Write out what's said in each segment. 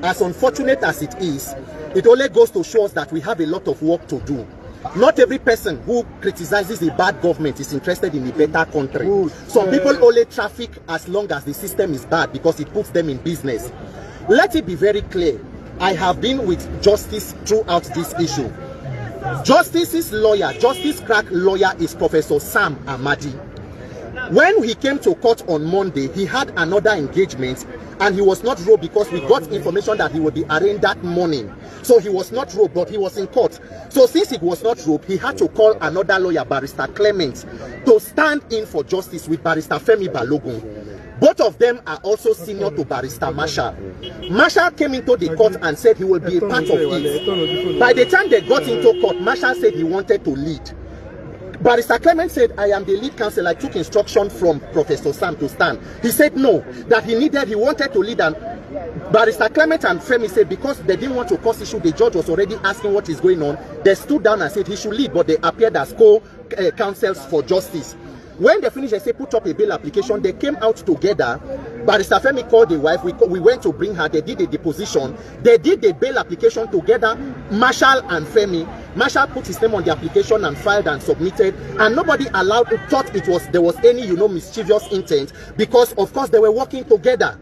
As unfortunate as it is, it only goes to show us that we have a lot of work to do. Not every person who criticizes a bad government is interested in a better country. Some people only traffic as long as the system is bad because it puts them in business. Let it be very clear, I have been with Justice throughout this issue. Justice's lawyer, Justice Crack lawyer, is Professor Sam Amadi. When he came to court on Monday, he had another engagement and he was not robed because we got information that he would be arraigned that morning. So he was not robed, but he was in court. So since he was not robed, he had to call another lawyer, Barrister Clement, to stand in for justice with Barrister Femi Balogun. Both of them are also senior to Barrister Marshall. Marshall came into the court and said he will be a part of it. By the time they got into court, Marshall said he wanted to lead. Barrister Clement said, I am the lead counsel. I took instruction from Professor Sam to stand. He said no, that he wanted to lead. And Barrister Clement and Femi said because they didn't want to cause issue, the judge was already asking what is going on. They stood down and said he should lead, but they appeared as co-counsels for justice. When they finished, they said put up a bail application. They came out together. Barrister Femi called the wife. We went to bring her. They did a deposition. They did the bail application together, Marshall and Femi. Marshall put his name on the application and filed and submitted, and nobody thought there was any mischievous intent because of course they were working together.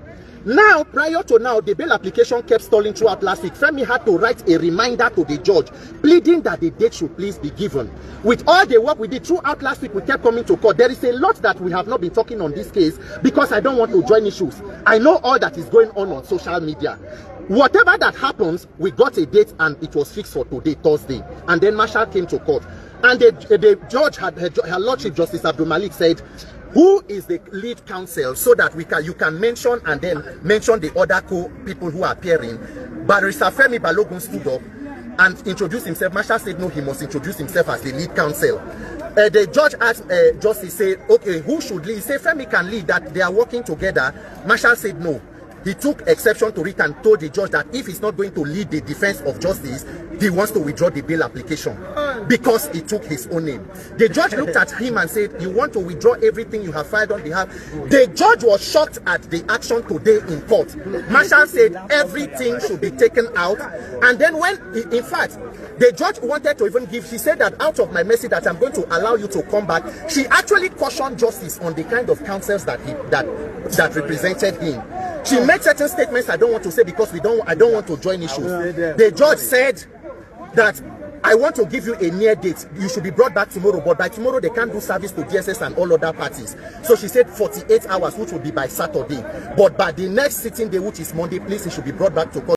Now, prior to now, the bail application kept stalling throughout last week. Femi had to write a reminder to the judge, pleading that the date should please be given. With all the work we did throughout last week, we kept coming to court. There is a lot that we have not been talking on this case because I don't want to join issues. I know all that is going on social media. Whatever that happens, we got a date and it was fixed for today, Thursday. And then Marshall came to court. And the judge, her Lordship Justice Abdul Malik, said, who is the lead counsel so that you can mention and then mention the other people who are appearing. Barrister Femi Balogun stood up and introduced himself. Marshall said no, he must introduce himself as the lead counsel. The judge asked Justice, said, okay, who should lead? He said Femi can lead, that they are working together. Marshall said no. He took exception to it and told the judge that if he's not going to lead the defense of justice, he wants to withdraw the bail application because he took his own name. The judge looked at him and said, you want to withdraw everything you have filed on behalf? The judge was shocked at the action today in court. Marshall said everything should be taken out. And then when, in fact, the judge wanted to even give, she said that out of my mercy that I'm going to allow you to come back. She actually cautioned justice on the kind of counsels that represented him. She made certain statements I don't want to say because I don't want to join issues. The judge said that I want to give you a near date. You should be brought back tomorrow, but by tomorrow they can't do service to DSS and all other parties. So she said 48 hours, which would be by Saturday. But by the next sitting day, which is Monday, please, he should be brought back to court.